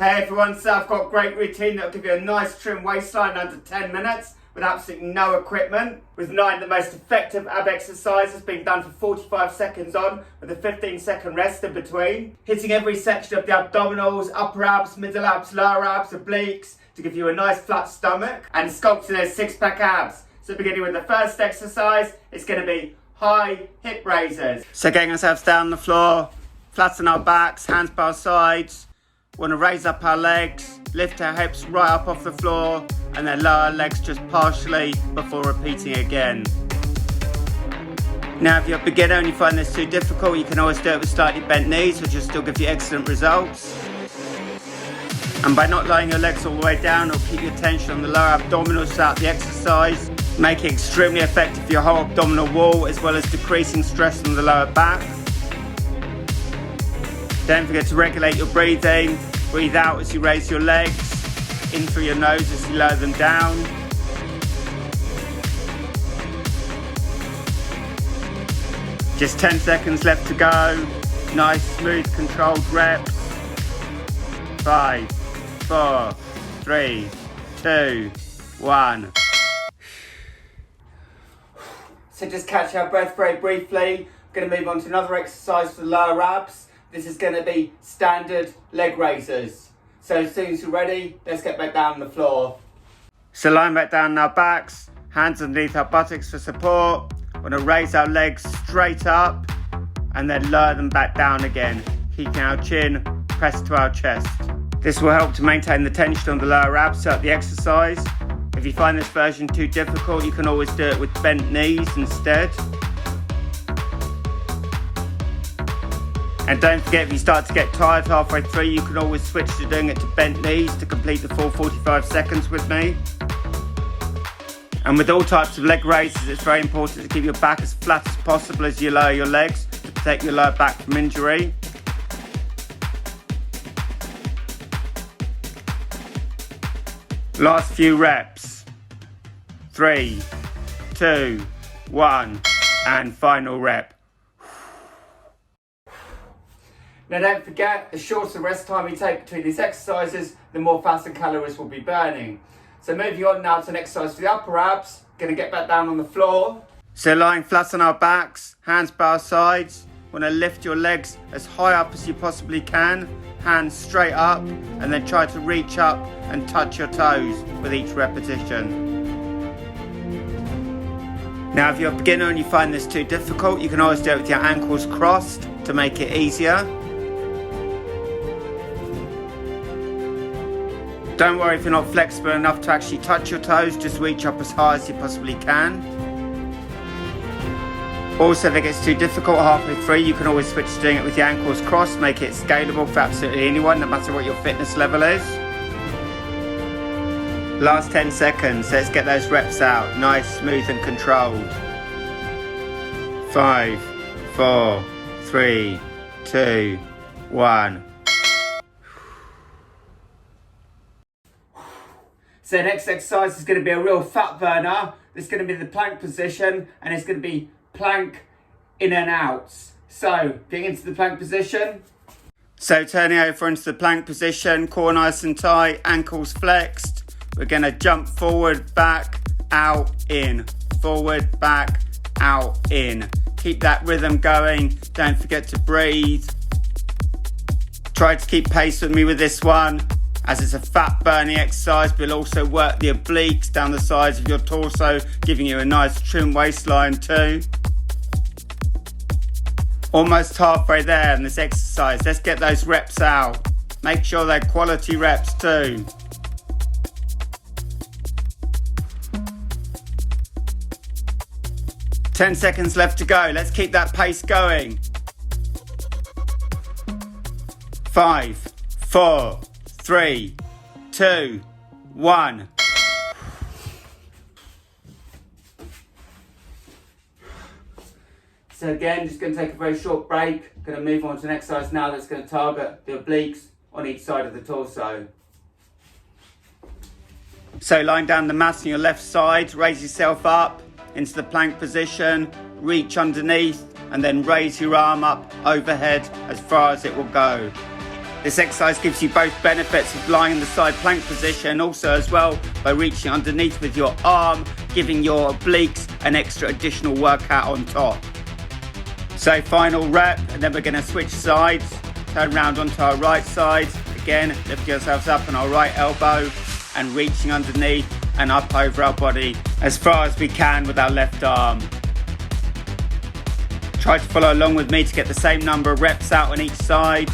Hey everyone, so I've got a great routine that will give you a nice trim waistline under 10 minutes with absolutely no equipment, with 9 of the most effective ab exercises being done for 45 seconds on with a 15-second rest in between, hitting every section of the abdominals, upper abs, middle abs, lower abs, obliques to give you a nice flat stomach and sculpting those six-pack abs. So beginning with the first exercise, it's going to be high hip raises. So getting ourselves down on the floor, flatten our backs, hands by our sides. Want to raise up our legs, lift our hips right up off the floor, and then lower our legs just partially before repeating again. Now if you're a beginner and you find this too difficult, you can always do it with slightly bent knees, which will still give you excellent results. And by not lying your legs all the way down, it'll keep your tension on the lower abdominals throughout the exercise, make it extremely effective for your whole abdominal wall, as well as decreasing stress on the lower back. Don't forget to regulate your breathing. Breathe out as you raise your legs, in through your nose as you lower them down. Just 10 seconds left to go. Nice, smooth, controlled reps. 5, 4, 3, 2, 1. So just catch our breath very briefly. I'm going to move on to another exercise for the lower abs. This is going to be standard leg raises. So as soon as you're ready, let's get back down on the floor. So lying back down on our backs, hands underneath our buttocks for support. We're going to raise our legs straight up and then lower them back down again, keeping our chin pressed to our chest. This will help to maintain the tension on the lower abs throughout the exercise. If you find this version too difficult, you can always do it with bent knees instead. And don't forget, if you start to get tired halfway through, you can always switch to doing it to bent knees to complete the full 45 seconds with me. And with all types of leg raises, it's very important to keep your back as flat as possible as you lower your legs to protect your lower back from injury. Last few reps. 3, 2, 1, and final rep. Now don't forget, the shorter rest time you take between these exercises, the more fats and calories will be burning. So moving on now to an exercise for the upper abs. Going to get back down on the floor. So lying flat on our backs, hands by our sides. Want to lift your legs as high up as you possibly can. Hands straight up, and then try to reach up and touch your toes with each repetition. Now if you're a beginner and you find this too difficult, you can always do it with your ankles crossed to make it easier. Don't worry if you're not flexible enough to actually touch your toes, just reach up as high as you possibly can. Also, if it gets too difficult halfway through, you can always switch to doing it with your ankles crossed, make it scalable for absolutely anyone, no matter what your fitness level is. Last 10 seconds, let's get those reps out, nice, smooth and controlled. 5, 4, 3, 2, 1. So the next exercise is going to be a real fat burner. It's going to be the plank position, and it's going to be plank in and outs. So getting into the plank position. So turning over into the plank position, core nice and tight, ankles flexed. We're going to jump forward, back, out, in. Forward, back, out, in. Keep that rhythm going. Don't forget to breathe. Try to keep pace with me with this one, as it's a fat burning exercise. We'll also work the obliques down the sides of your torso, giving you a nice trim waistline too. Almost halfway there in this exercise. Let's get those reps out. Make sure they're quality reps too. Ten seconds left to go. Let's keep that pace going. 5, 4, 3, 2, 1. So again, just going to take a very short break. Going to move on to an exercise now that's going to target the obliques on each side of the torso. So lying down the mat on your left side, raise yourself up into the plank position, reach underneath, and then raise your arm up overhead as far as it will go. This exercise gives you both benefits of lying in the side plank position, also as well by reaching underneath with your arm, giving your obliques an extra additional workout on top. So final rep, and then we're going to switch sides, turn around onto our right side, again lift yourselves up on our right elbow and reaching underneath and up over our body as far as we can with our left arm. Try to follow along with me to get the same number of reps out on each side.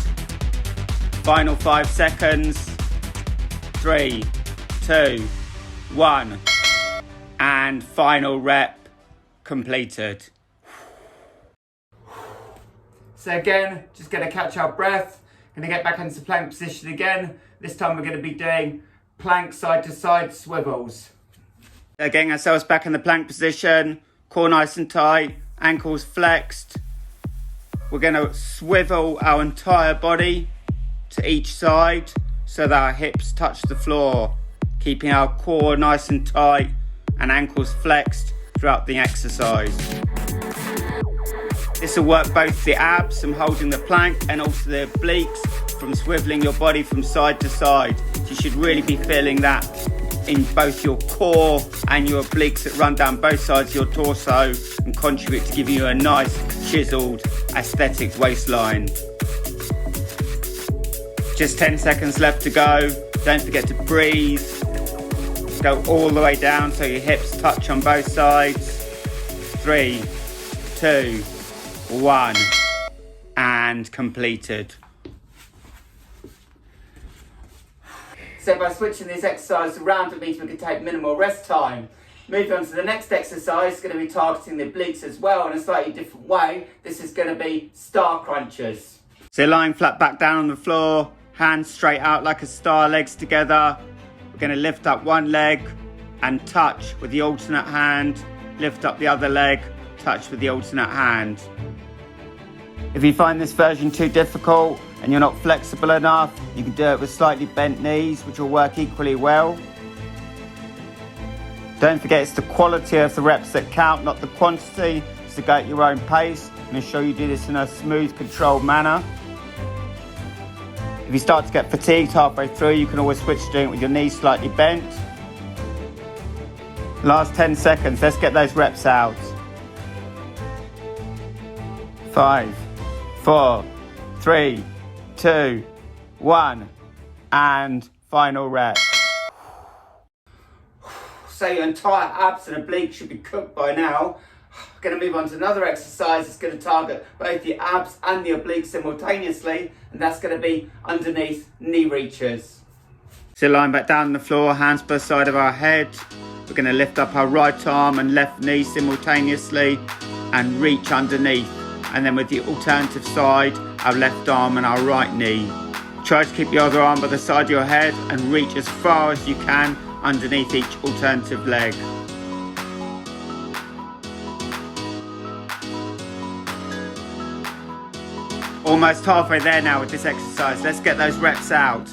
Final 5 seconds. 3, 2, 1. And final rep completed. So again, just going to catch our breath. Going to get back into plank position again. This time we're going to be doing plank side to side swivels. Getting ourselves back in the plank position. Core nice and tight. Ankles flexed. We're going to swivel our entire body to each side so that our hips touch the floor, keeping our core nice and tight and ankles flexed throughout the exercise. This will work both the abs from holding the plank and also the obliques from swiveling your body from side to side. You should really be feeling that in both your core and your obliques that run down both sides of your torso and contribute to giving you a nice chiseled aesthetic waistline. Just 10 seconds left to go. Don't forget to breathe. Go all the way down so your hips touch on both sides. 3, 2, 1, and completed. So by switching this exercise around, it means we can take minimal rest time. Moving on to the next exercise, it's going to be targeting the obliques as well in a slightly different way. This is going to be star crunches. So lying flat back down on the floor, hands straight out like a star, legs together. We're going to lift up one leg and touch with the alternate hand. Lift up the other leg, touch with the alternate hand. If you find this version too difficult and you're not flexible enough, you can do it with slightly bent knees, which will work equally well. Don't forget, it's the quality of the reps that count, not the quantity. So go at your own pace and ensure you do this in a smooth, controlled manner. If you start to get fatigued halfway through, you can always switch to doing it with your knees slightly bent. Last 10 seconds, let's get those reps out. 5, 4, 3, 2, 1, and final rep. So your entire abs and obliques should be cooked by now. We're going to move on to another exercise that's going to target both the abs and the obliques simultaneously, and that's going to be underneath knee reaches. So lying back down on the floor, hands per side of our head. We're going to lift up our right arm and left knee simultaneously and reach underneath. And then with the alternative side, our left arm and our right knee. Try to keep the other arm by the side of your head and reach as far as you can underneath each alternative leg. Almost halfway there now with this exercise. Let's get those reps out.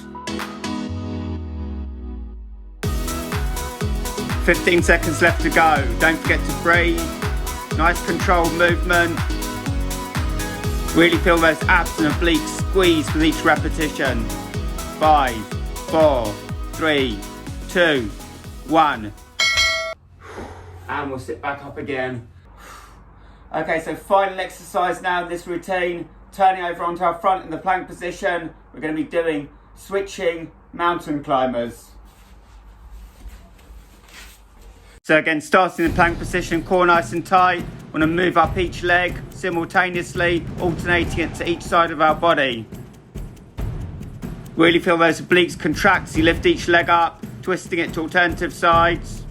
15 seconds left to go. Don't forget to breathe. Nice controlled movement. Really feel those abs and obliques squeeze with each repetition. 5, 4, 3, 2, 1. And we'll sit back up again. Okay, so final exercise now in this routine. Turning over onto our front in the plank position. We're going to be doing switching mountain climbers. So again, starting in the plank position, core nice and tight. Want to move up each leg simultaneously, alternating it to each side of our body. Really feel those obliques contract as you lift each leg up, twisting it to alternative sides.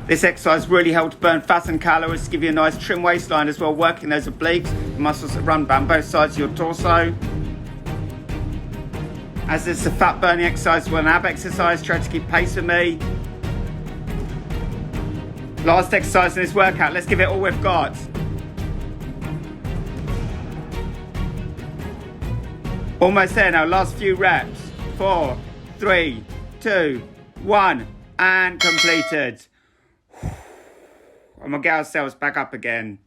This exercise really helps burn fat and calories to give you a nice trim waistline as well, working those obliques, the muscles that run down both sides of your torso. As this is a fat burning exercise or an ab exercise, try to keep pace with me. Last exercise in this workout, let's give it all we've got. Almost there now, last few reps. 4, 3, 2, 1, and completed. And we'll get ourselves back up again.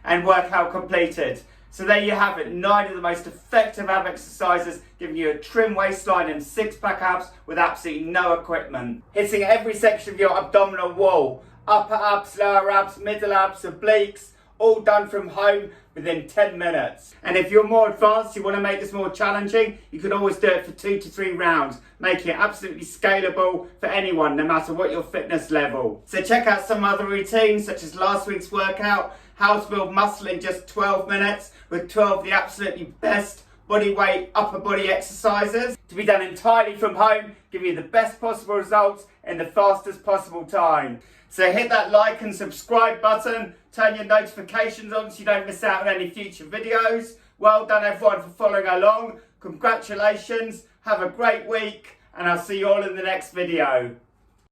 And workout completed. So there you have it, 9 of the most effective ab exercises, giving you a trim waistline and 6-pack abs with absolutely no equipment. Hitting every section of your abdominal wall, upper abs, lower abs, middle abs, obliques, all done from home within 10 minutes. And if you're more advanced, you want to make this more challenging, you can always do it for 2 to 3 rounds, making it absolutely scalable for anyone, no matter what your fitness level. So check out some other routines, such as last week's workout, how to build muscle in just 12 minutes, with 12 of the absolutely best body weight upper body exercises to be done entirely from home, give you the best possible results in the fastest possible time. So hit that like and subscribe button, turn your notifications on so you don't miss out on any future videos. Well done everyone for following along. Congratulations, have a great week, and I'll see you all in the next video.